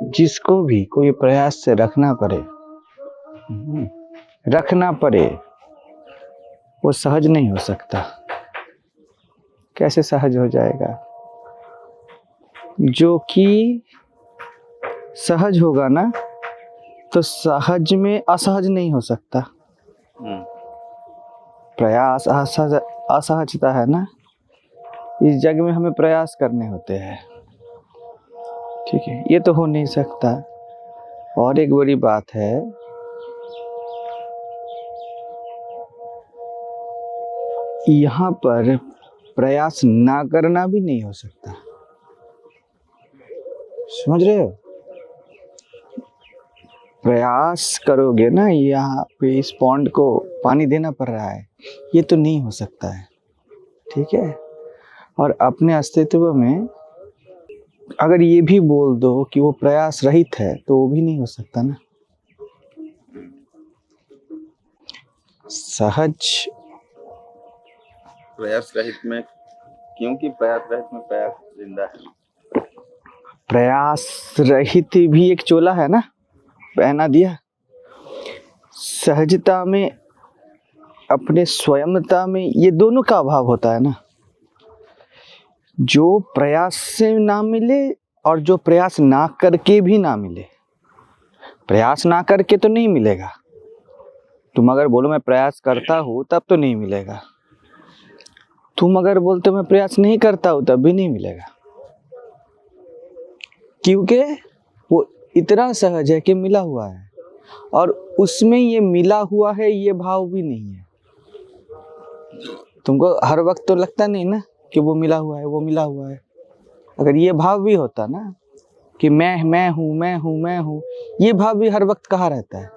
जिसको भी कोई प्रयास से रखना पड़े वो सहज नहीं हो सकता। कैसे सहज हो जाएगा? जो कि सहज होगा ना, तो सहज में असहज नहीं हो सकता। प्रयास असहजता है ना, इस जग में हमें प्रयास करने होते हैं, ठीक है, ये तो हो नहीं सकता। और एक बड़ी बात है, यहाँ पर प्रयास ना करना भी नहीं हो सकता। समझ रहे हो? प्रयास करोगे ना, यहाँ पे इस पॉन्ड को पानी देना पड़ रहा है, ये तो नहीं हो सकता है, ठीक है। और अपने अस्तित्व में अगर ये भी बोल दो कि वो प्रयास रहित है, तो वो भी नहीं हो सकता ना। सहज प्रयास रहित में, क्योंकि प्रयास रहित में प्रयास जिंदा है। प्रयास रहित भी एक चोला है ना, पहना दिया। सहजता में, अपने स्वयंता में, ये दोनों का अभाव होता है ना। जो प्रयास से ना मिले और जो प्रयास ना करके भी ना मिले। प्रयास ना करके तो नहीं मिलेगा। तुम अगर बोलो मैं प्रयास करता हूँ, तब तो नहीं मिलेगा। तुम अगर बोलते हो मैं प्रयास नहीं करता हूँ, तब भी नहीं मिलेगा, क्योंकि वो इतना सहज है कि मिला हुआ है, और उसमें ये मिला हुआ है ये भाव भी नहीं है। तुमको हर वक्त तो लगता नहीं ना कि वो मिला हुआ है, वो मिला हुआ है। अगर ये भाव भी होता ना कि मैं हूँ, ये भाव भी हर वक्त कहाँ रहता है?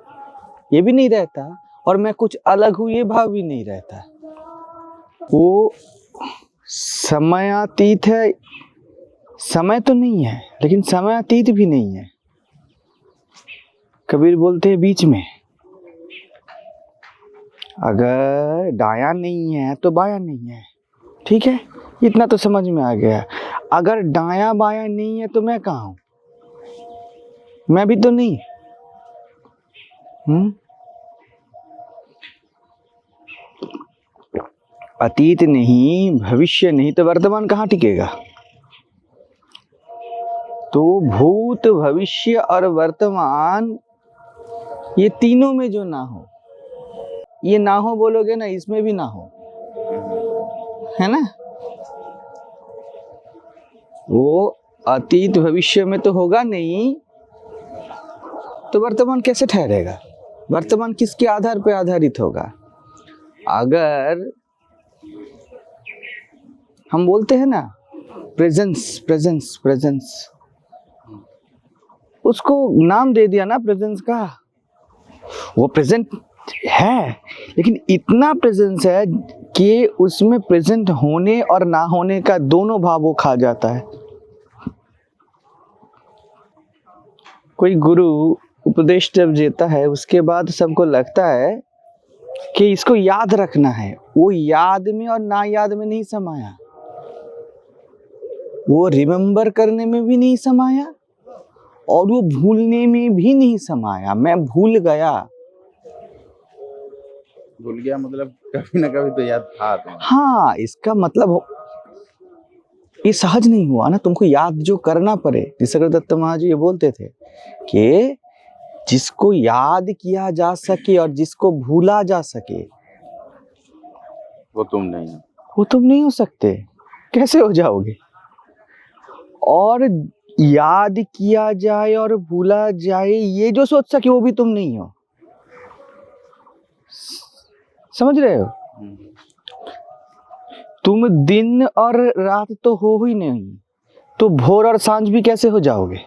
ये भी नहीं रहता। और मैं कुछ अलग हूँ, ये भाव भी नहीं रहता। वो समयातीत है। समय तो नहीं है, लेकिन समयातीत भी नहीं है। कबीर बोलते हैं बीच में। अगर दायां नहीं है तो बायां नहीं है, ठीक है, इतना तो समझ में आ गया। अगर दायां बायां नहीं है तो मैं कहाँ हूं? मैं भी तो नहीं। अतीत नहीं, भविष्य नहीं, तो वर्तमान कहाँ टिकेगा? तो भूत, भविष्य और वर्तमान, ये तीनों में जो ना हो, ये ना हो बोलोगे ना, इसमें भी ना हो, है ना। वो अतीत भविष्य में तो होगा नहीं, तो वर्तमान कैसे ठहरेगा? वर्तमान किसके आधार पे आधारित होगा? अगर हम बोलते हैं ना प्रेजेंस प्रेजेंस प्रेजेंस, उसको नाम दे दिया ना प्रेजेंस का, वो प्रेजेंट है, लेकिन इतना प्रेजेंस है कि उसमें प्रेजेंट होने और ना होने का दोनों भाव वो खा जाता है। कोई गुरु उपदेश जब देता है, उसके बाद सबको लगता है कि इसको याद रखना है। वो याद में और ना याद में नहीं समाया, वो रिमेम्बर करने में भी नहीं समाया, और वो भूलने में भी नहीं समाया। मैं भूल गया मतलब कभी ना कभी तो याद था तो। हाँ, इसका मतलब ये सहज नहीं हुआ ना। तुमको याद जो करना पड़े, निसर्ग दत्त महाराज ये बोलते थे कि जिसको याद किया जा सके और जिसको भूला जा सके, वो तुम नहीं हो। वो तुम नहीं हो सकते। कैसे हो जाओगे? और याद किया जाए और भूला जाए, ये जो सोच सके वो भी तुम नहीं हो। समझ रहे हो? तुम दिन और रात तो हो ही नहीं, तो भोर और सांझ भी कैसे हो जाओगे?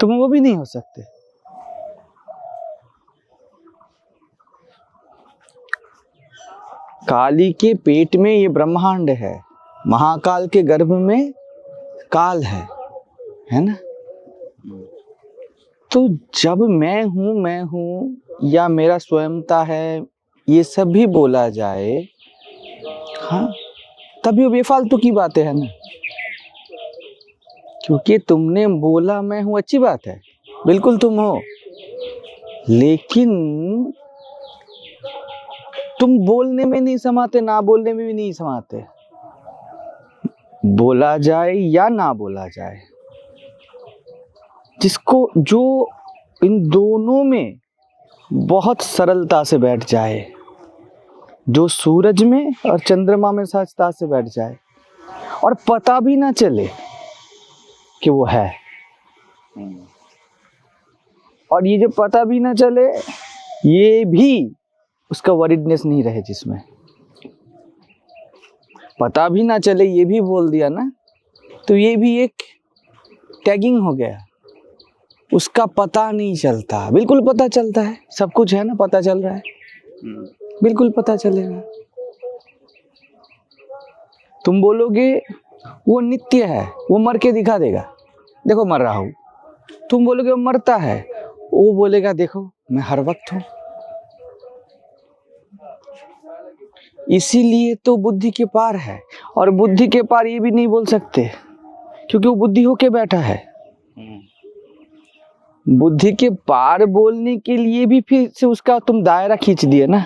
तुम वो भी नहीं हो सकते। काली के पेट में ये ब्रह्मांड है, महाकाल के गर्भ में काल है ना। तो जब मैं हूँ या मेरा स्वयंता है, ये सब भी बोला जाए, हाँ, तभी वो बेफालतू की बातें है ना। क्योंकि तुमने बोला मैं हूं, अच्छी बात है, बिल्कुल तुम हो, लेकिन तुम बोलने में नहीं समाते, ना बोलने में भी नहीं समाते। बोला जाए या ना बोला जाए, जिसको जो इन दोनों में बहुत सरलता से बैठ जाए, जो सूरज में और चंद्रमा में सहजता से बैठ जाए और पता भी ना चले कि वो है, और ये जो पता भी ना चले ये भी उसका वरीडनेस नहीं रहे, जिसमें पता भी ना चले ये भी बोल दिया ना, तो ये भी एक टैगिंग हो गया, उसका पता नहीं चलता। बिल्कुल पता चलता है, सब कुछ है ना, पता चल रहा है, बिल्कुल पता चलेगा। तुम बोलोगे वो नित्य है, वो मर के दिखा देगा, देखो मर रहा हूं। तुम बोलोगे वो मरता है, वो बोलेगा देखो मैं हर वक्त हूं। इसीलिए तो बुद्धि के पार है, और बुद्धि के पार ये भी नहीं बोल सकते क्योंकि वो बुद्धि होके बैठा है। बुद्धि के पार बोलने के लिए भी फिर से उसका तुम दायरा खींच दिए ना,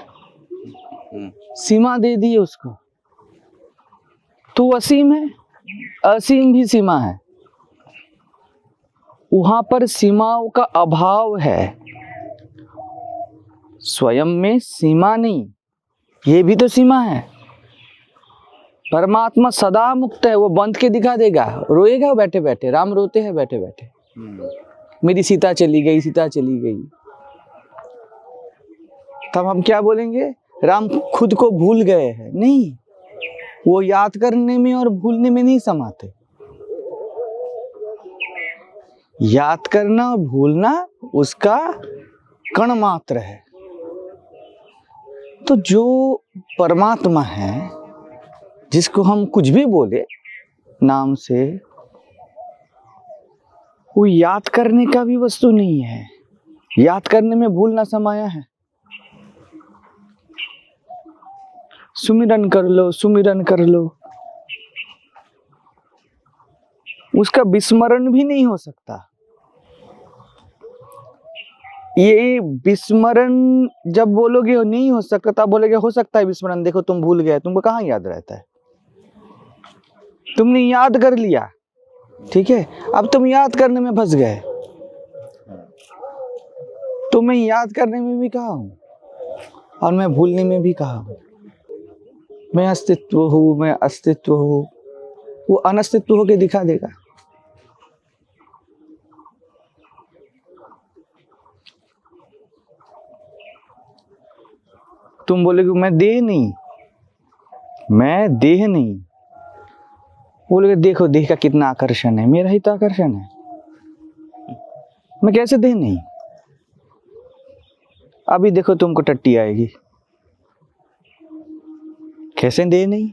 सीमा दे दी उसको। तो असीम है, असीम भी सीमा है, वहां पर सीमाओं का अभाव है। स्वयं में सीमा नहीं, ये भी तो सीमा है। परमात्मा सदा मुक्त है, वो बंध के दिखा देगा, रोएगा बैठे बैठे। राम रोते हैं बैठे बैठे, मेरी सीता चली गई, सीता चली गई। तब हम क्या बोलेंगे? राम खुद को भूल गए हैं? नहीं, वो याद करने में और भूलने में नहीं समाते। याद करना और भूलना उसका कण मात्र है। तो जो परमात्मा है, जिसको हम कुछ भी बोले नाम से, वो याद करने का भी वस्तु नहीं है। याद करने में भूलना समाया है। सुमिरन कर लो, सुमिरन कर लो, उसका विस्मरण भी नहीं हो सकता। ये विस्मरण जब बोलोगे वो नहीं हो सकता, तब बोलोगे हो सकता है विस्मरण। देखो तुम भूल गए, तुमको कहाँ याद रहता है? तुमने याद कर लिया, ठीक है, अब तुम याद करने में फंस गए। तो मैं याद करने में भी कहा हूं और मैं भूलने में भी कहा हूं। मैं अस्तित्व हूं, मैं अस्तित्व हूं, वो अनस्तित्व होके दिखा देगा। तुम बोलोगे मैं देह नहीं, मैं देह नहीं, बोलोगे देखो देह का कितना आकर्षण है, मेरा ही तो आकर्षण है, मैं कैसे देह नहीं? अभी देखो तुमको टट्टी आएगी, कैसे देह नहीं?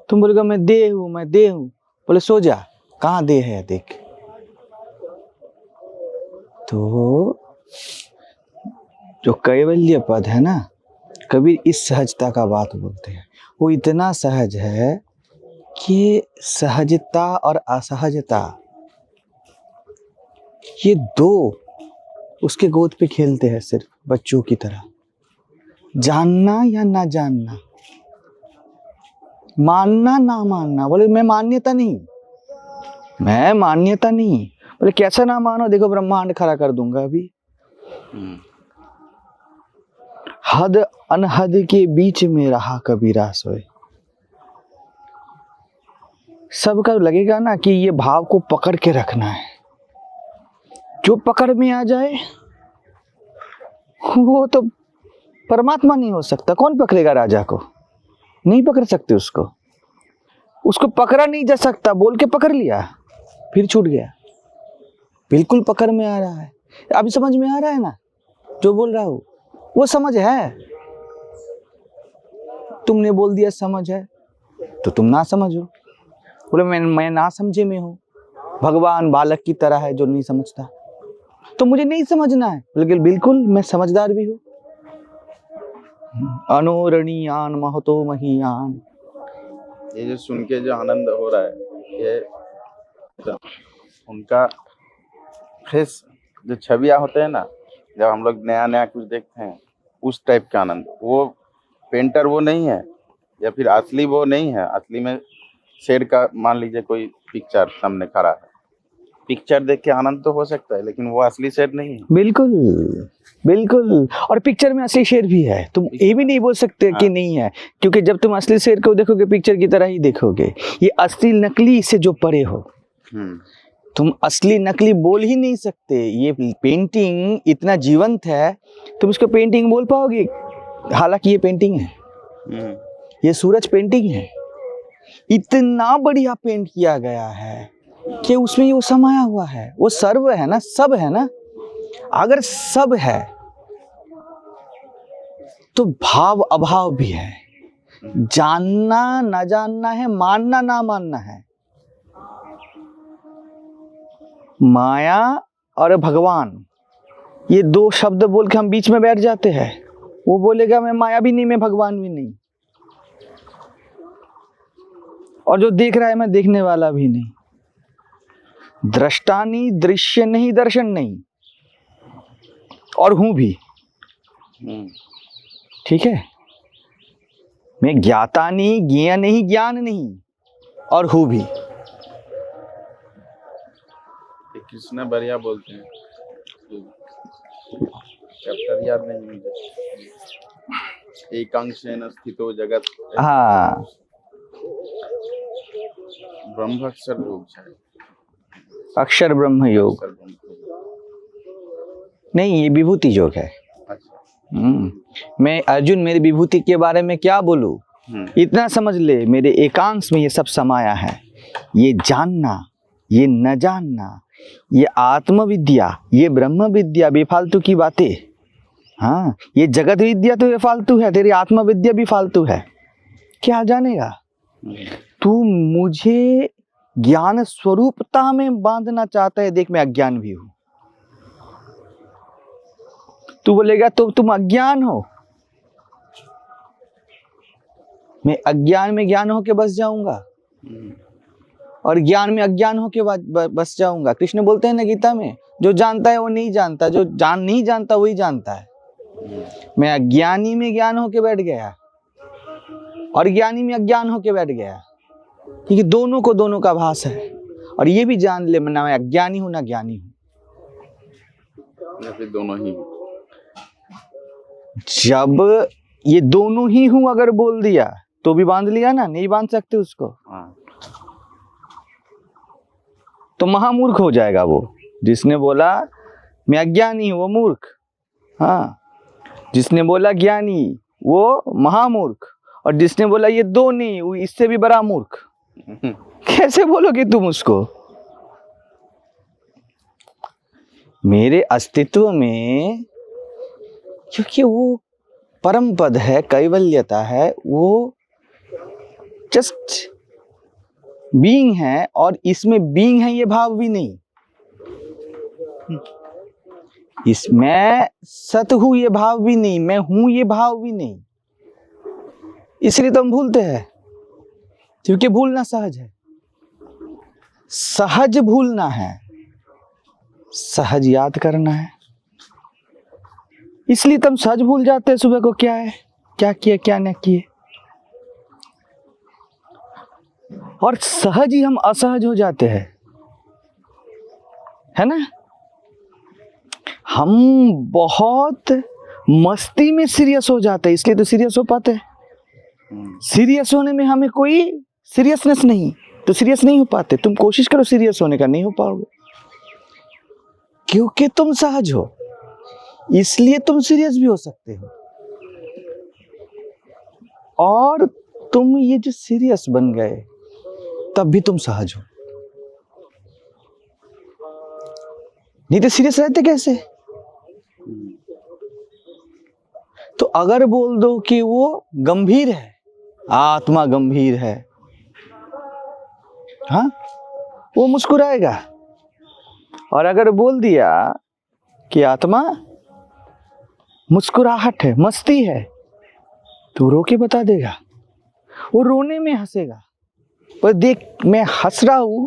तुम बोलोगे मैं देह हूं, मैं देह हूं, बोले सो जा, कहाँ देह है देख। तो जो कैवल्य पद है ना, कबीर इस सहजता का बात बोलते हैं। वो इतना सहज है कि सहजता और असहजता, ये दो उसके गोद पे खेलते हैं, सिर्फ बच्चों की तरह। जानना या ना जानना, मानना ना मानना। बोले मैं मान्यता नहीं, मैं मान्यता नहीं। बोले कैसा ना मानो, देखो ब्रह्मांड खड़ा कर दूंगा अभी। हद अनहद के बीच में रहा कबीरा सोए। सबका लगेगा ना कि ये भाव को पकड़ के रखना है। जो पकड़ में आ जाए वो तो परमात्मा नहीं हो सकता। कौन पकड़ेगा राजा को? नहीं पकड़ सकते उसको, उसको पकड़ा नहीं जा सकता। बोल के पकड़ लिया, फिर छूट गया। बिल्कुल पकड़ में आ रहा है। अभी समझ में आ रहा है ना जो बोल रहा हूं? वो समझ है। तुमने बोल दिया समझ है, तो तुम ना समझो। बोले मैं ना समझे में हूं। भगवान बालक की तरह है जो नहीं समझता, तो मुझे नहीं समझना है। लेकिन बिल्कुल मैं समझदार भी हूं। अनोरणीयान महतो महीयान। ये जो सुन के जो आनंद हो रहा है, ये तो उनका फेस जो छवियां होते हैं ना, जब हम लोग नया नया कुछ देखते हैं उस टाइप का आनंद, वो पेंटर वो नहीं है या फिर असली वो नहीं है। असली में शेर का मान लीजिए कोई पिक्चर सामने खड़ा है, पिक्चर देख के आनंद तो हो सकता है, लेकिन वो असली शेर नहीं है। बिल्कुल बिल्कुल। और पिक्चर में असली शेर भी है, तुम ये भी नहीं बोल सकते कि नहीं है, क्योंकि जब तुम असली शेर को देखोगे पिक्चर की तरह ही देखोगे। ये असली नकली से जो परे हो, तुम असली नकली बोल ही नहीं सकते। ये पेंटिंग इतना जीवंत है, तुम इसको पेंटिंग बोल पाओगे? हालांकि ये पेंटिंग है, ये सूरज पेंटिंग है। इतना बढ़िया पेंट किया गया है कि उसमें वो समाया हुआ है, वो सर्व है ना, सब है ना। अगर सब है तो भाव अभाव भी है, जानना ना जानना है, मानना ना मानना है। माया और भगवान, ये दो शब्द बोल के हम बीच में बैठ जाते हैं। वो बोलेगा मैं माया भी नहीं, मैं भगवान भी नहीं, और जो देख रहा है मैं देखने वाला भी नहीं। दृष्टा नहीं, दृश्य नहीं, दर्शन नहीं, और हूं भी। ठीक है, मैं ज्ञाता नहीं, ज्ञेय नहीं, ज्ञान नहीं, और हूं भी। कृष्ण बढ़िया बोलते हैं, चैप्टर याद नहीं मुझे, एकांशेन स्थितो जगत। हाँ, ब्रह्माक्षर योग शायद, अक्षर ब्रह्म योग नहीं, ये विभूति योग है। मैं अर्जुन, मेरी विभूति के बारे में क्या बोलूं? इतना समझ ले, मेरे एकांश में ये सब समाया है। ये जानना, ये न जानना, ये आत्मविद्या, ये ब्रह्म विद्या बेफालतू की बातें। हाँ, ये जगत विद्या तो बेफालतू है, तेरी आत्मविद्या भी फालतू है। क्या जानेगा तू? मुझे ज्ञान स्वरूपता में बांधना चाहता है। देख, मैं अज्ञान भी हूं। तू बोलेगा तो तुम अज्ञान हो, मैं अज्ञान में ज्ञान होके बस जाऊंगा, और ज्ञान में अज्ञान होके बस जाऊंगा। कृष्ण बोलते हैं ना गीता में, जो जानता है वो नहीं जानता, जो नहीं जानता वही जानता है। मैं अज्ञानी में ज्ञान होके बैठ गया, और ज्ञानी में अज्ञान होके बैठ गया, क्योंकि दोनों को दोनों का भास है। और ये भी जान ले, ना मैं अज्ञानी हूं ना ज्ञानी हूं, फिर दोनों ही। जब ये दोनों ही हूं अगर बोल दिया तो भी बांध लिया ना, नहीं बांध सकते उसको। तो महामूर्ख हो जाएगा वो। जिसने बोला मैं अज्ञानी हूं वो मूर्ख, हाँ। जिसने बोला ज्ञानी वो महामूर्ख, और जिसने बोला ये दो नहीं, वो इससे भी बड़ा मूर्ख। कैसे बोलोगे तुम उसको? मेरे अस्तित्व में, क्योंकि वो परम पद है, कैवल्यता है, वो जस्ट बीइंग है, और इसमें बीइंग है ये भाव भी नहीं। इसमें सत हूं ये भाव भी नहीं, मैं हूं ये भाव भी नहीं। इसलिए तो हम भूलते हैं, क्योंकि भूलना सहज है। सहज भूलना है, सहज याद करना है। इसलिए तुम सहज भूल जाते हैं सुबह को क्या है, क्या किए क्या न किए, और सहज ही हम असहज हो जाते हैं, है ना। हम बहुत मस्ती में सीरियस हो जाते हैं, इसलिए तो सीरियस हो पाते हैं। सीरियस होने में हमें कोई सीरियसनेस नहीं, तो सीरियस नहीं हो पाते। तुम कोशिश करो सीरियस होने का, नहीं हो पाओगे, क्योंकि तुम सहज हो। इसलिए तुम सीरियस भी हो सकते हो, और तुम ये जो सीरियस बन गए तब भी तुम सहज हो। नहीं तो सीरियस रहते कैसे? तो अगर बोल दो कि वो गंभीर है, आत्मा गंभीर है, हाँ, वो मुस्कुराएगा। और अगर बोल दिया कि आत्मा मुस्कुराहट है, मस्ती है, तो रो के बता देगा। वो रोने में हंसेगा, पर देख मैं हंस रहा हूं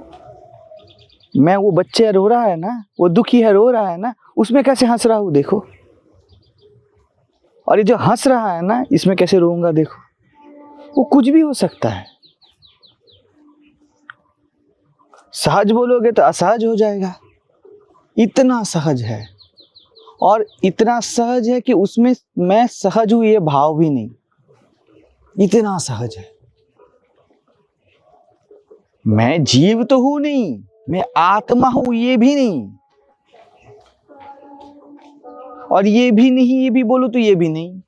मैं वो बच्चे रो रहा है ना, वो दुखी है, रो रहा है ना, उसमें कैसे हंस रहा हूँ देखो। और ये जो हंस रहा है ना, इसमें कैसे रोऊंगा देखो। वो कुछ भी हो सकता है। सहज बोलोगे तो असहज हो जाएगा। इतना सहज है, और इतना सहज है कि उसमें मैं सहज हूं ये भाव भी नहीं। इतना सहज है। मैं जीव तो हूं नहीं, मैं आत्मा हूं ये भी नहीं, और ये भी नहीं, ये भी बोलो तो ये भी नहीं।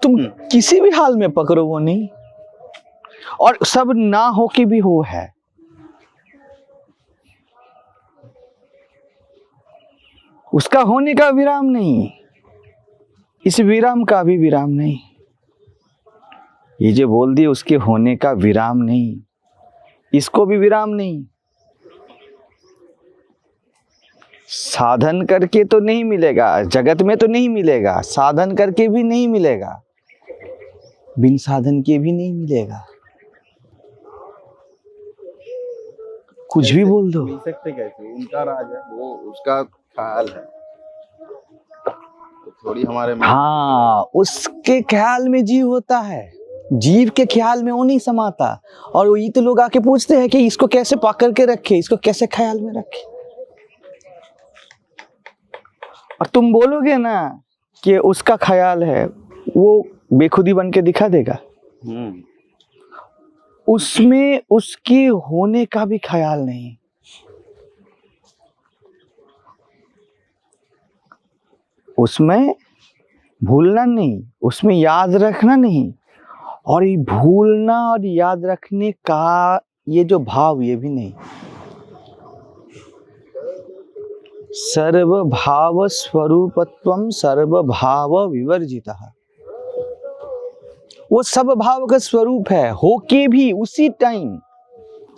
तुम किसी भी हाल में पकड़ो वो नहीं, और सब ना हो के भी हो है। उसका होने का विराम नहीं, इस विराम का भी विराम नहीं। ये जो बोल दिए उसके होने का विराम नहीं, इसको भी विराम नहीं। साधन करके तो नहीं मिलेगा, जगत में तो नहीं मिलेगा, साधन करके भी नहीं मिलेगा, बिन साधन के भी नहीं मिलेगा। कुछ भी बोल दो। मिल सकते कैसे? उनका राज है, वो उसका ख्याल है, तो थोड़ी हमारे में। हाँ, उसके ख्याल में जीव होता है, जीव के ख्याल में वो नहीं समाता। और वही तो लोग आके पूछते हैं कि इसको कैसे पकड़ के रखे, इसको कैसे ख्याल में रखे। और तुम बोलोगे ना कि उसका ख्याल है, वो बेखुदी बन के दिखा देगा। उसमें उसके होने का भी ख्याल नहीं। उसमें भूलना नहीं, उसमें याद रखना नहीं। और ये भूलना और याद रखने का ये जो भाव, ये भी नहीं। सर्वभाव स्वरूपत्वम सर्वभाव विवर्जितः। वो सब भाव का स्वरूप है, होके भी उसी टाइम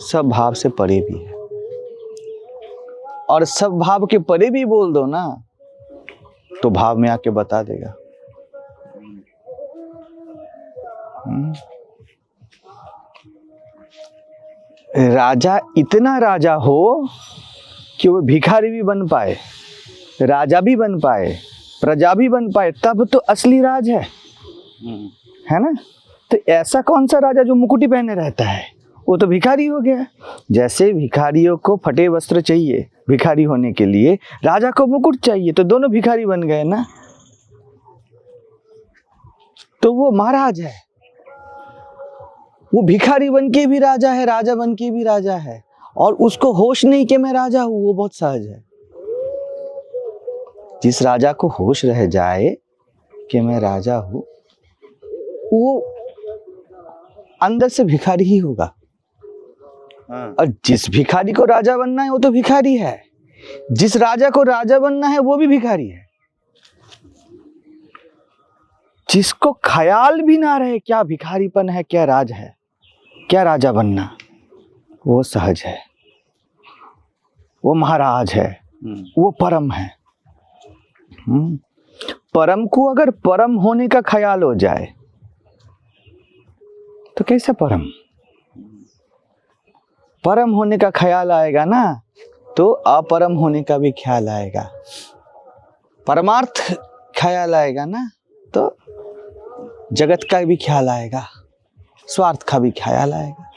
सब भाव से परे भी है। और सब भाव के परे भी बोल दो ना, तो भाव में आके बता देगा। राजा इतना राजा हो कि वो भिखारी भी बन पाए, राजा भी बन पाए, प्रजा भी बन पाए, तब तो असली राज है ना। तो ऐसा कौन सा राजा जो मुकुटी पहने रहता है, वो तो भिखारी हो गया। जैसे भिखारियों को फटे वस्त्र चाहिए भिखारी होने के लिए, राजा को मुकुट चाहिए, तो दोनों भिखारी बन गए ना। तो वो महाराज है, वो भिखारी बन के भी राजा है, राजा बन के भी राजा है। और उसको होश नहीं कि मैं राजा हूं, वो बहुत सहज है। जिस राजा को होश रह जाए कि मैं राजा हूं, वो अंदर से भिखारी ही होगा। और जिस भिखारी को राजा बनना है वो तो भिखारी है, जिस राजा को राजा बनना है वो भी भिखारी है। जिसको ख्याल भी ना रहे क्या भिखारीपन है, क्या राज है, क्या राजा बनना, वो सहज है, वो महाराज है, वो परम है। परम को अगर परम होने का ख्याल हो जाए तो कैसे परम? परम होने का ख्याल आएगा ना, तो अपरम होने का भी ख्याल आएगा। परमार्थ ख्याल आएगा ना, तो जगत का भी ख्याल आएगा, स्वार्थ का भी ख्याल आएगा।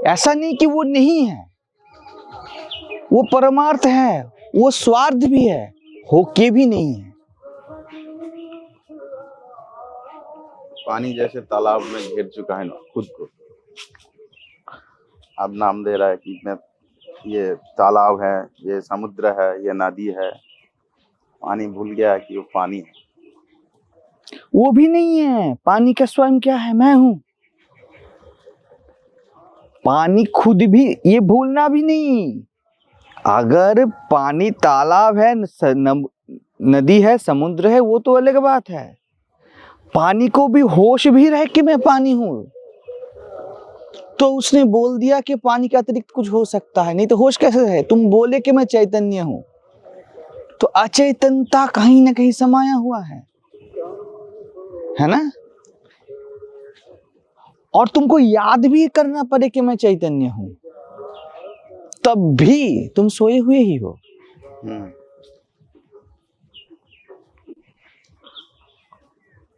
ऐसा नहीं कि वो नहीं है, वो परमार्थ है, वो स्वार्थ भी है, होके भी नहीं है। पानी जैसे तालाब में घेर चुका है ना खुद को, अब नाम दे रहा है कि मैं, ये तालाब है, ये समुद्र है, ये नदी है। पानी भूल गया कि वो पानी है। वो भी नहीं है। पानी का स्वयं क्या है? मैं हूं। पानी खुद भी, ये भूलना भी नहीं। अगर पानी तालाब है, नदी है, समुद्र है, वो तो अलग बात है। पानी को भी होश भी रहे कि मैं पानी हूं, तो उसने बोल दिया कि पानी के अतिरिक्त कुछ हो सकता है, नहीं तो होश कैसे है? तुम बोले कि मैं चैतन्य हूं, तो अचैतनता कहीं ना कहीं समाया हुआ है ना। और तुमको याद भी करना पड़े कि मैं चैतन्य हूं, तब भी तुम सोए हुए ही हो।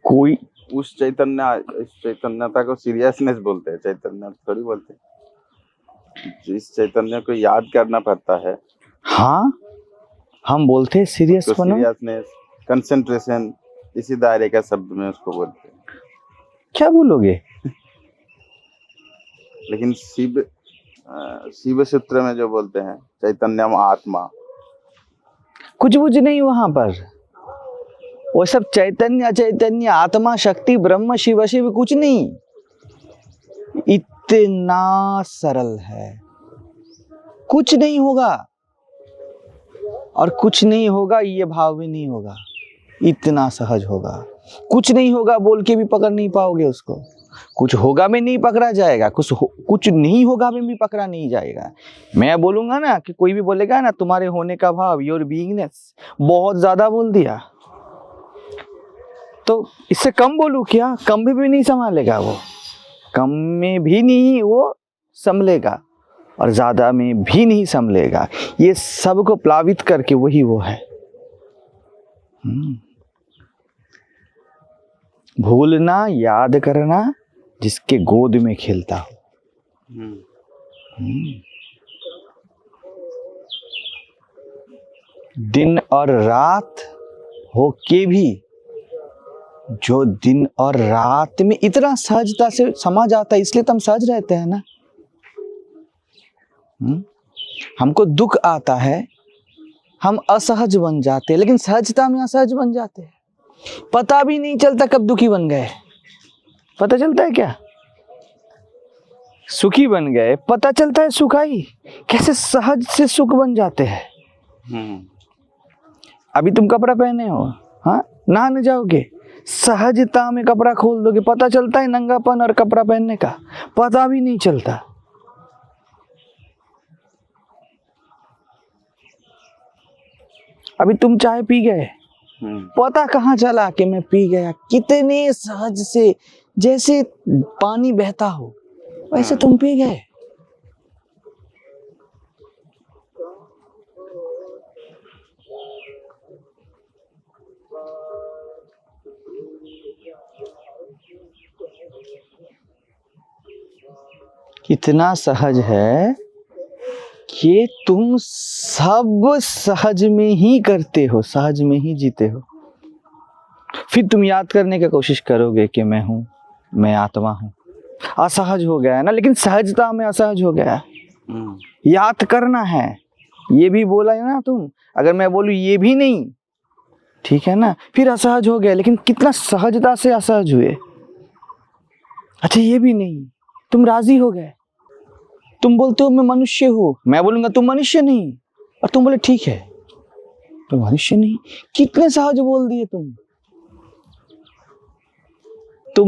कोई उस चैतन्यता को सीरियसनेस बोलते हैं, चैतन्य थोड़ी बोलते हैं। जिस चैतन्य को याद करना पड़ता है, हाँ हम बोलते हैं सीरियस तो बनो। सीरियसनेस, कंसंट्रेशन, इसी दायरे का शब्द में उसको बोलते हैं। क्या बोलोगे? लेकिन शिव सूत्र में जो बोलते हैं चैतन्यम आत्मा, कुछ नहीं वहां पर, वो सब चैतन्य चैतन्य आत्मा शक्ति ब्रह्म शिव शिव कुछ नहीं, इतना सरल है। कुछ नहीं होगा और कुछ नहीं होगा ये भाव भी नहीं होगा, इतना सहज होगा। कुछ नहीं होगा बोल के भी पकड़ नहीं पाओगे उसको, कुछ होगा में नहीं पकड़ा जाएगा, कुछ नहीं होगा में भी पकड़ा नहीं जाएगा। मैं बोलूंगा ना कि कोई भी बोलेगा ना तुम्हारे होने का भाव, योर बीइंगनेस, बहुत ज्यादा बोल दिया तो इससे कम बोलूं क्या? कम भी नहीं संभालेगा वो, कम में भी नहीं वो संभलेगा और ज्यादा में भी नहीं संभलेगा। ये सबको प्लावित करके वही वो है। भूलना याद करना जिसके गोद में खेलता हो। दिन और रात हो के भी जो दिन और रात में इतना सहजता से समा जाता है, इसलिए तो हम सहज रहते हैं ना। हमको दुख आता है, हम असहज बन जाते हैं, लेकिन सहजता में असहज बन जाते हैं। पता भी नहीं चलता कब दुखी बन गए, पता चलता है क्या? सुखी बन गए पता चलता है सुखाई, कैसे सहज से सुख बन जाते हैं। अभी तुम कपड़ा पहने हो, हाँ नहाने जाओगे, सहजता में कपड़ा खोल दोगे, पता चलता है नंगापन और कपड़ा पहनने का, पता भी नहीं चलता। अभी तुम चाय पी गए, पता कहाँ चला कि मैं पी गया, कितने सहज से, जैसे पानी बहता हो वैसे तुम पी गए। कितना सहज है कि तुम सब सहज में ही करते हो, सहज में ही जीते हो। फिर तुम याद करने की कोशिश करोगे कि मैं हूं, मैं आत्मा हूं। असहज हो गया है ना, लेकिन सहजता में असहज हो गया। याद करना है, ये भी बोला है ना तुम, अगर मैं बोलूं ये भी नहीं, ठीक है ना, फिर असहज हो गया, लेकिन कितना सहजता से असहज हुए। अच्छा ये भी नहीं, तुम राजी हो गए। तुम बोलते हो मैं मनुष्य हूं, मैं बोलूंगा तुम मनुष्य नहीं, और तुम बोले ठीक है तुम मनुष्य नहीं। कितने सहज बोल दिए तुम।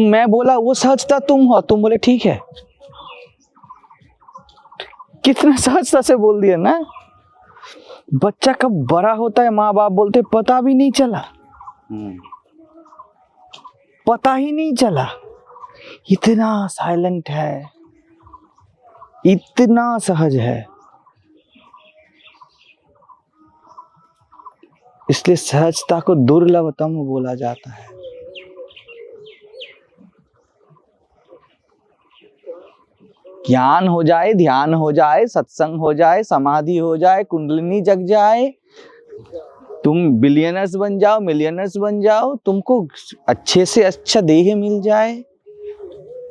मैं बोला वो सहजता तुम हो, तुम बोले ठीक है। कितना सहजता से बोल दिया ना। बच्चा कब बड़ा होता है माँ बाप बोलते पता भी नहीं चला, पता ही नहीं चला। इतना साइलेंट है, इतना सहज है, इसलिए सहजता को दुर्लभतम बोला जाता है। ज्ञान हो जाए, ध्यान हो जाए, सत्संग हो जाए, समाधि हो जाए, कुंडलिनी जग जाए, तुम बिलियनर्स बन जाओ, मिलियनर्स बन जाओ, तुमको अच्छे से अच्छा देह मिल जाए,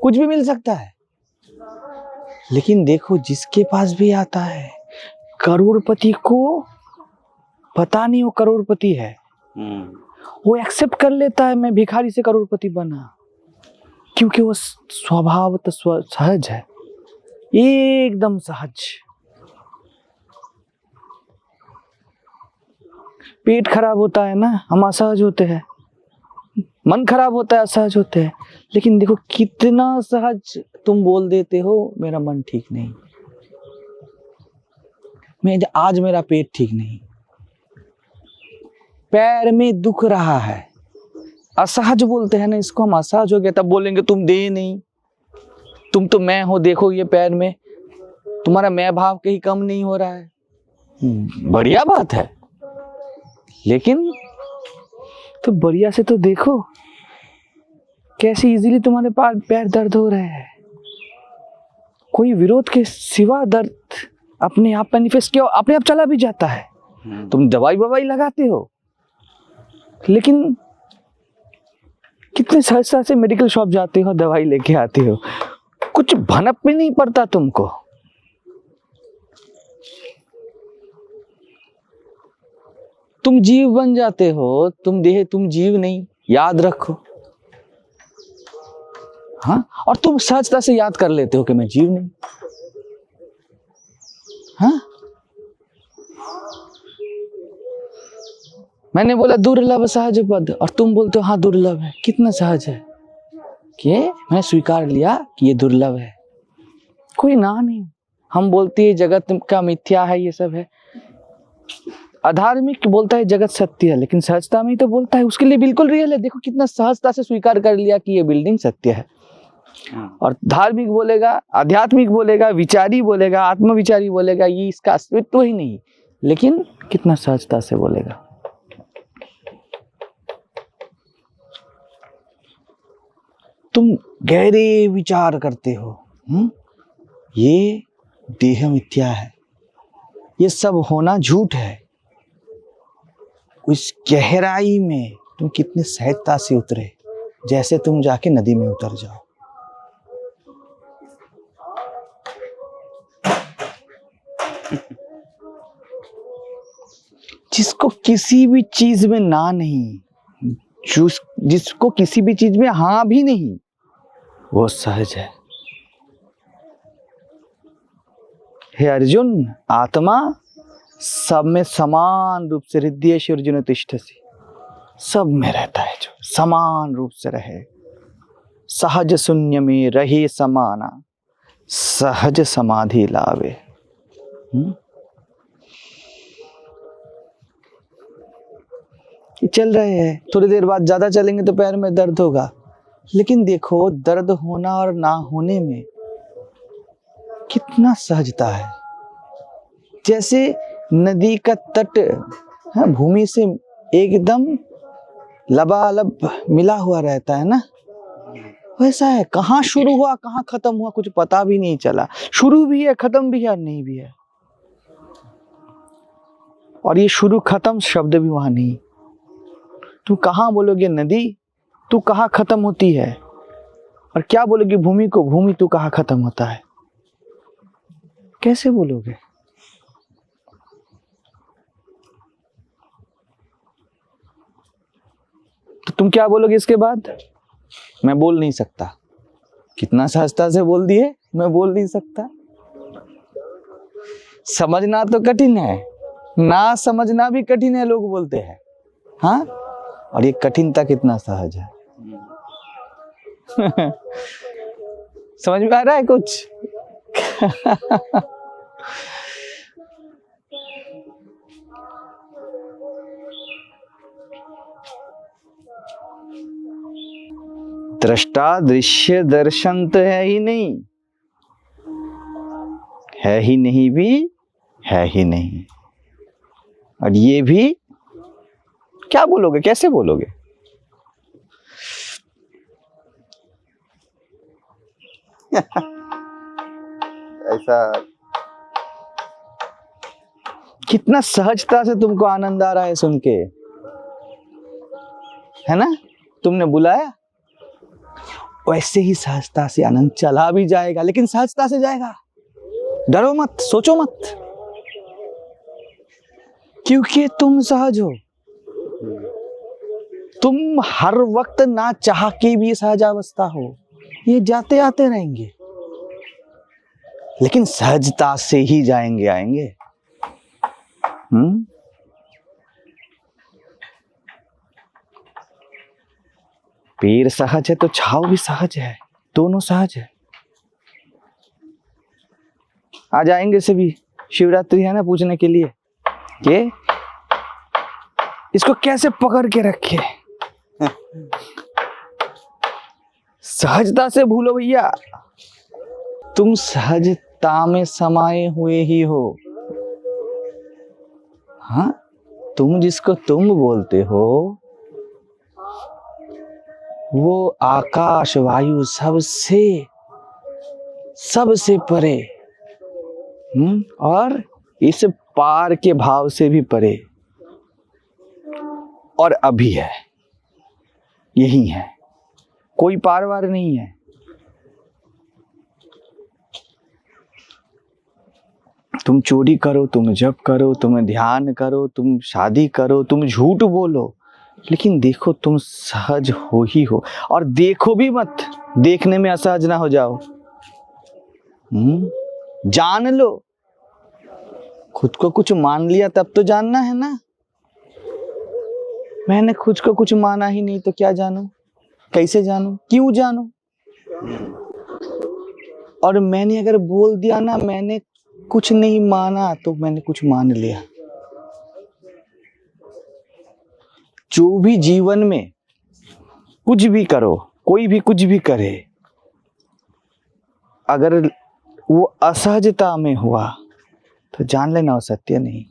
कुछ भी मिल सकता है। लेकिन देखो जिसके पास भी आता है, करोड़पति को पता नहीं वो करोड़पति है, वो एक्सेप्ट कर लेता है मैं भिखारी से करोड़पति बना, क्योंकि वो स्वभावतः सहज है, एकदम सहज। पेट खराब होता है ना, हम असहज होते हैं, मन खराब होता है असहज होते हैं, लेकिन देखो कितना सहज तुम बोल देते हो मेरा मन ठीक नहीं, आज मेरा पेट ठीक नहीं, पैर में दुख रहा है, असहज बोलते हैं ना इसको हम, असहज हो गया। तब बोलेंगे तुम दे नहीं, तुम तो मैं हो, देखो ये पैर में, तुम्हारा मैं भाव कहीं कम नहीं हो रहा है, बढ़िया बात है। लेकिन तो बढ़िया से तो देखो कैसे इजीली तुम्हारे पैर दर्द हो रहे हैं। कोई विरोध के सिवा दर्द अपने आप मैनिफेस्ट किया, अपने आप चला भी जाता है। तुम दवाई ववाई लगाते हो, लेकिन कितने सहजता से मेडिकल शॉप जाते हो, दवाई लेके आते हो, कुछ भनक भी नहीं पड़ता तुमको। तुम जीव बन जाते हो, तुम देह, तुम जीव नहीं, याद रखो। हाँ, और तुम सहजता से याद कर लेते हो कि मैं जीव नहीं। हाँ, मैंने बोला दुर्लभ सहज पद, और तुम बोलते हो हाँ दुर्लभ है। कितना सहज है कि मैं स्वीकार लिया कि ये दुर्लभ है, कोई ना नहीं। हम बोलते हैं जगत का मिथ्या है, ये सब है। अधार्मिक बोलता है जगत सत्य है, लेकिन सहजता में ही तो बोलता है उसके लिए बिल्कुल रियल है। देखो कितना सहजता से स्वीकार कर लिया कि ये बिल्डिंग सत्य है। और धार्मिक बोलेगा, आध्यात्मिक बोलेगा, विचारी बोलेगा, आत्मविचारी बोलेगा ये इसका अस्तित्व ही नहीं, लेकिन कितना सहजता से बोलेगा। तुम गहरे विचार करते हो, ये देह मिथ्या है, ये सब होना झूठ है। उस गहराई में तुम कितने सहजता से उतरे, जैसे तुम जाके नदी में उतर जाओ। जिसको किसी भी चीज में ना नहीं, जिसको किसी भी चीज में हाँ भी नहीं, वो सहज है। हे अर्जुन, आत्मा सब में समान रूप से हृदयेषु अर्जुन तिष्ठसि, सब में रहता है जो समान रूप से रहे। सहज शून्य में रहे समाना, सहज समाधि लावे। चल रहे हैं, थोड़ी देर बाद ज्यादा चलेंगे तो पैर में दर्द होगा, लेकिन देखो दर्द होना और ना होने में कितना सहजता है। जैसे नदी का तट भूमि से एकदम लबालब मिला हुआ रहता है ना, वैसा है। कहाँ शुरू हुआ कहाँ खत्म हुआ कुछ पता भी नहीं चला, शुरू भी है खत्म भी है नहीं भी है। और ये शुरू खत्म शब्द भी वहां नहीं। तू कहाँ बोलोगे नदी, तू कहाँ खत्म होती है, और क्या बोलोगे भूमि को, भूमि तू कहाँ खत्म होता है, कैसे बोलोगे? तो तुम क्या बोलोगे इसके बाद? मैं बोल नहीं सकता। कितना सहजता से बोल दिए, मैं बोल नहीं सकता। समझना तो कठिन है, ना समझना भी कठिन है, लोग बोलते हैं। हाँ, और ये कठिनता कितना सहज है। समझ में आ रहा है कुछ? दृष्टा दृश्य दर्शन तो है ही नहीं, है ही नहीं भी है ही नहीं। और ये भी क्या बोलोगे, कैसे बोलोगे? ऐसा कितना सहजता से तुमको आनंद आ रहा है सुन के, है ना? तुमने बुलाया, वैसे ही सहजता से आनंद चला भी जाएगा, लेकिन सहजता से जाएगा। डरो मत, सोचो मत, क्योंकि तुम सहज हो। तुम हर वक्त ना चाह के भी सहजावस्था हो, ये जाते आते रहेंगे, लेकिन सहजता से ही जाएंगे आएंगे। पेड़ सहज है तो छाव भी सहज है, दोनों सहज है। आ जाएंगे सभी, शिवरात्रि है ना, पूछने के लिए कि इसको कैसे पकड़ के रखे। सहजता से भूलो भैया, तुम सहज ता में समाये हुए ही हो। हाँ, तुम जिसको तुम बोलते हो वो आकाश वायु सबसे परे, और इस पार के भाव से भी परे, और अभी है, यही है, कोई पार वार नहीं है। तुम चोरी करो, तुम जप करो, तुम ध्यान करो, तुम शादी करो, तुम झूठ बोलो, लेकिन देखो तुम सहज हो ही हो। और देखो भी मत, देखने में असहज ना हो जाओ। जान लो, खुद को कुछ मान लिया तब तो जानना है ना। मैंने खुद को कुछ माना ही नहीं तो क्या जानूं, कैसे जानूं, क्यों जानूं? और मैंने अगर बोल दिया ना मैंने कुछ नहीं माना तो मैंने कुछ मान लिया। जो भी जीवन में कुछ भी करो, कोई भी कुछ भी करे, अगर वो असहजता में हुआ तो जान लेना वो सत्य नहीं।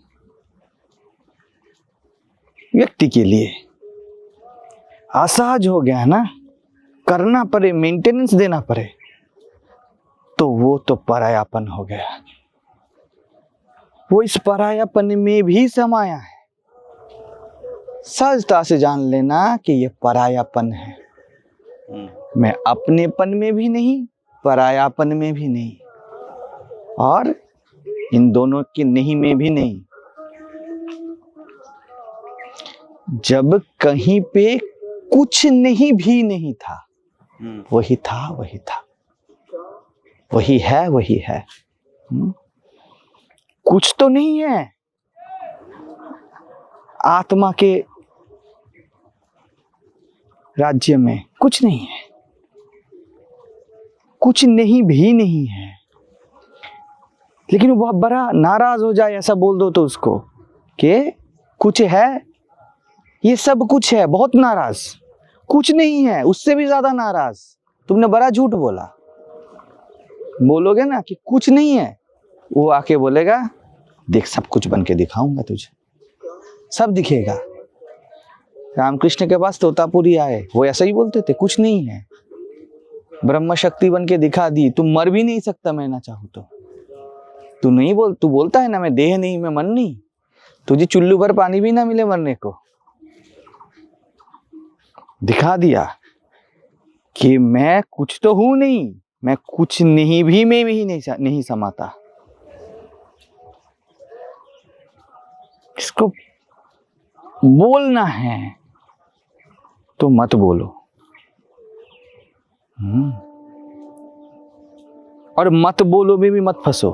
व्यक्ति के लिए असहज हो गया है ना, करना पड़े, मेंटेनेंस देना पड़े, तो वो तो परायापन हो गया। वो इस परायापन में भी समाया है। सहजता से जान लेना कि ये परायापन है। मैं अपनेपन में भी नहीं, परायापन में भी नहीं, और इन दोनों के नहीं में भी नहीं। जब कहीं पे कुछ नहीं भी नहीं था, वही था, वही था, वही है, वही है। कुछ तो नहीं है आत्मा के राज्य में, कुछ नहीं है, कुछ नहीं भी नहीं है। लेकिन वो बड़ा नाराज हो जाए, ऐसा बोल दो तो उसको कि कुछ है, ये सब कुछ है, बहुत नाराज। कुछ नहीं है, उससे भी ज्यादा नाराज। तुमने बड़ा झूठ बोला। बोलोगे ना कि कुछ नहीं है, वो आके बोलेगा देख सब कुछ बन के दिखाऊंगा तुझे, सब दिखेगा। रामकृष्ण के पास तोतापुरी आए, वो ऐसा ही बोलते थे, कुछ नहीं है, ब्रह्म शक्ति बन के दिखा दी, तुम मर भी नहीं सकता मैं ना चाहूं तो। तू बोलता है ना मैं देह नहीं, मैं मन नहीं, तुझे चुल्लू भर पानी भी ना मिले मरने को। दिखा दिया कि मैं कुछ तो हूं नहीं, मैं कुछ नहीं भी में भी नहीं समाता। इसको बोलना है तो मत बोलो, और मत बोलो में भी मत फंसो।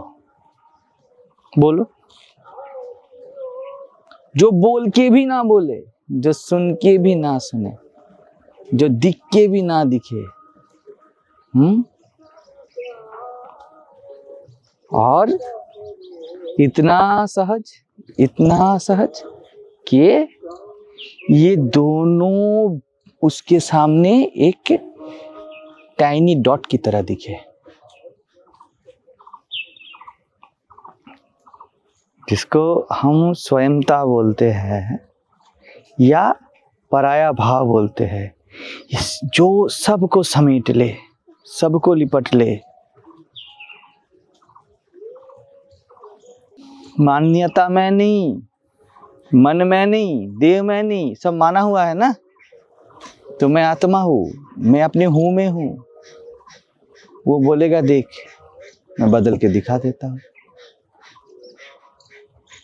बोलो, जो बोल के भी ना बोले, जो सुन के भी ना सुने, जो दिख के भी ना दिखे, और इतना सहज कि ये दोनों उसके सामने एक टाइनी डॉट की तरह दिखे, जिसको हम स्वयंता बोलते हैं या पराया भाव बोलते हैं, जो सबको समेट ले, सबको लिपट ले। मान्यता में नहीं, मन में नहीं, देह में नहीं, सब माना हुआ है ना। तो मैं आत्मा हूँ, मैं अपने हूँ में हूँ। वो बोलेगा देख मैं बदल के दिखा देता हूँ।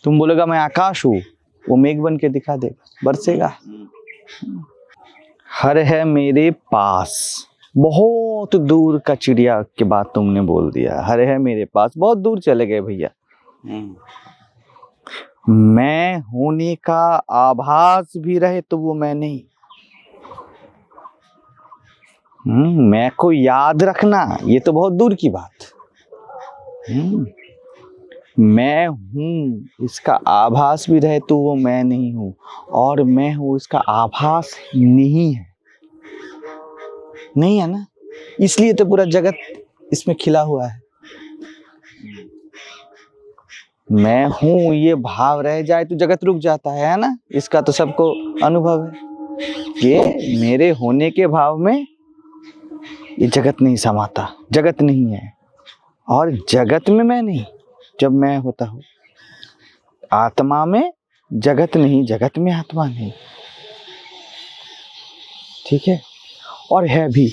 तुम बोलेगा मैं आकाश हूँ, वो मेघ बन के दिखा दे, बरसेगा। हर है मेरे पास, बहुत दूर का चिड़िया की बात तुमने बोल दिया। हर है मेरे पास, बहुत दूर चले गए भैया। मैं होने का आभास भी रहे तो वो मैं नहीं। मैं को याद रखना ये तो बहुत दूर की बात। मैं हूं इसका आभास भी रहे तो वो मैं नहीं हूं, और मैं हूं इसका आभास नहीं है, नहीं है ना। इसलिए तो पूरा जगत इसमें खिला हुआ है। मैं हूं ये भाव रह जाए तो जगत रुक जाता है ना। इसका तो सबको अनुभव है कि मेरे होने के भाव में ये जगत नहीं समाता, जगत नहीं है। और जगत में मैं नहीं, जब मैं होता हूं आत्मा में जगत नहीं, जगत में आत्मा नहीं। ठीक है। और है भी।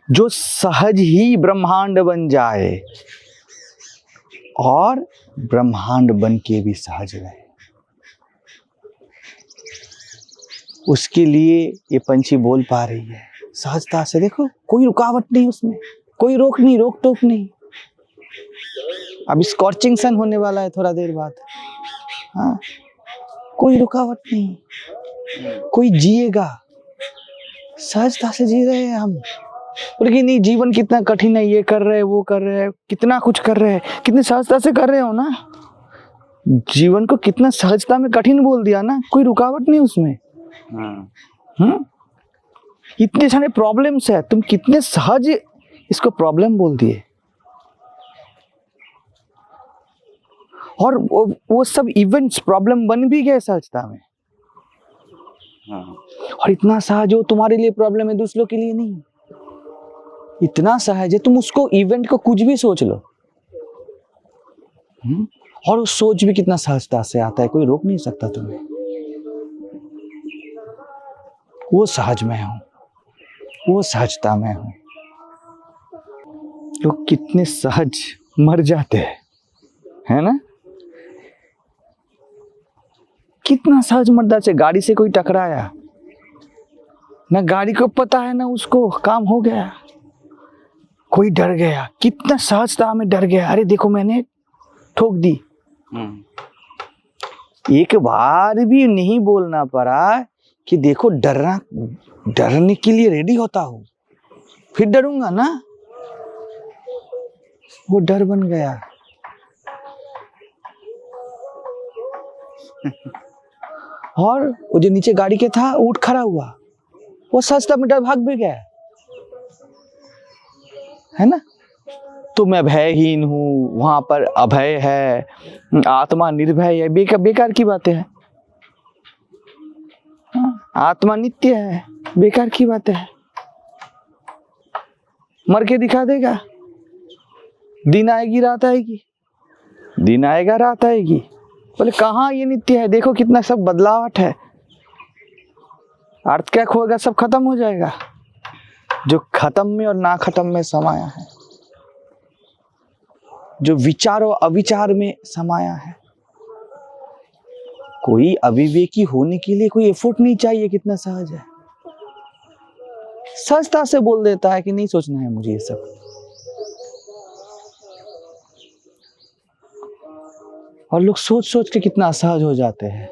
जो सहज ही ब्रह्मांड बन जाए और ब्रह्मांड बन के भी सहज रहे, उसके लिए ये पंछी बोल पा रही है सहजता से। देखो कोई रुकावट नहीं उसमें, कोई रोक नहीं, रोक टोक नहीं। अब स्कॉर्चिंग सन होने वाला है थोड़ा देर बाद। हाँ, कोई रुकावट नहीं, कोई जिएगा, सहजता से जी रहे हैं हम। लेकिन नहीं, जीवन कितना कठिन है, ये कर रहे हैं, वो कर रहे हैं, कितना कुछ कर रहे हैं, कितनी सहजता से कर रहे हो ना। जीवन को कितना सहजता में कठिन बोल दिया ना, कोई रुकावट नहीं उसमें। इतने सारे प्रॉब्लम्स है, तुम कितने सहज इसको प्रॉब्लम बोल दिए। और वो सब इवेंट्स प्रॉब्लम बन भी गए सहजता में। और इतना सहज हो, तुम्हारे लिए प्रॉब्लम है, दूसरों के लिए नहीं। इतना सहज है, तुम उसको इवेंट को कुछ भी सोच लो। और वो सोच भी कितना सहजता से आता है, कोई रोक नहीं सकता तुम्हें। वो सहज में हूं, वो सहजता में हूं। लोग कितने सहज मर जाते हैं, है ना। कितना सहज मरदा से, गाड़ी से कोई टकराया ना, गाड़ी को पता है ना उसको, काम हो गया। कोई डर गया, कितना सहजता में डर गया, अरे देखो मैंने ठोक दी। एक बार भी नहीं बोलना पड़ा कि देखो डरने के लिए रेडी होता हूं, फिर डरूंगा ना। वो डर बन गया। और वो जो नीचे गाड़ी के था उठ खड़ा हुआ, वो सहजता में डर भाग भी गया, है ना। तो मैं भयहीन हूं, वहां पर अभय है, आत्मा निर्भय है, बेकार की बातें हैं। आत्मा नित्य है, बेकार की बातें है। मर के दिखा देगा, दिन आएगी रात आएगी, दिन आएगा रात आएगी। बोले कहाँ ये नित्य है, देखो कितना सब बदलावट है। अर्थ क्या खोएगा, सब खत्म हो जाएगा। जो खत्म में और ना खत्म में समाया है, जो विचार और अविचार में समाया है। कोई अविवेकी होने के लिए कोई एफर्ट नहीं चाहिए, कितना सहज है। सहजता से बोल देता है कि नहीं सोचना है मुझे ये सब। और लोग सोच सोच के कितना असहज हो जाते हैं।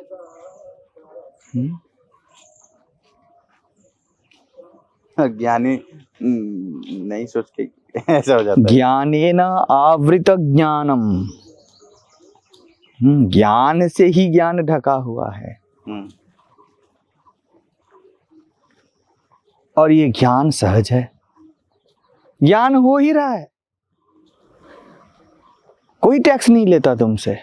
ज्ञानी नहीं सोच के ऐसा हो जाता है। ज्ञानेन आवृत ज्ञानम, ज्ञान से ही ज्ञान ढका हुआ है। और ये ज्ञान सहज है, ज्ञान हो ही रहा है, कोई टैक्स नहीं लेता तुमसे।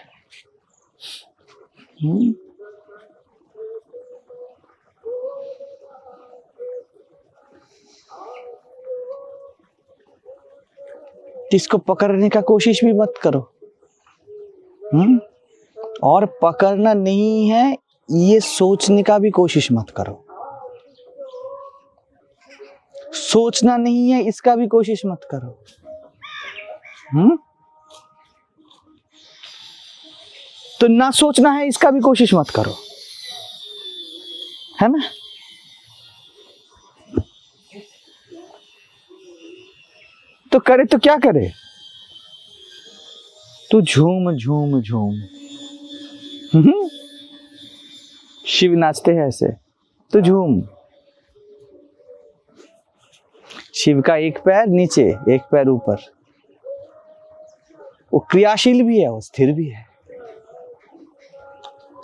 इसको पकड़ने का कोशिश भी मत करो। और पकड़ना नहीं है ये सोचने का भी कोशिश मत करो। सोचना नहीं है इसका भी कोशिश मत करो। तो ना सोचना है इसका भी कोशिश मत करो, है ना। तो करे तो क्या करे, तू झूम झूम झूम। शिव नाचते हैं ऐसे, तो झूम। शिव का एक पैर नीचे एक पैर ऊपर, वो क्रियाशील भी है, वो स्थिर भी है।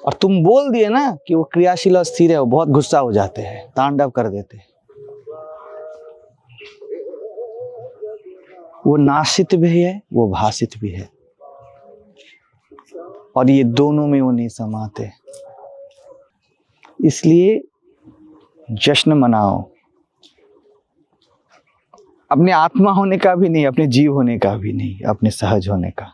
और तुम बोल दिए ना कि वो क्रियाशील और स्थिर है, वो बहुत गुस्सा हो जाते हैं, तांडव कर देते हैं। वो नासित भी है, वो भासित भी है, और ये दोनों में वो नहीं समाते। इसलिए जश्न मनाओ, अपने आत्मा होने का भी नहीं, अपने जीव होने का भी नहीं, अपने सहज होने का।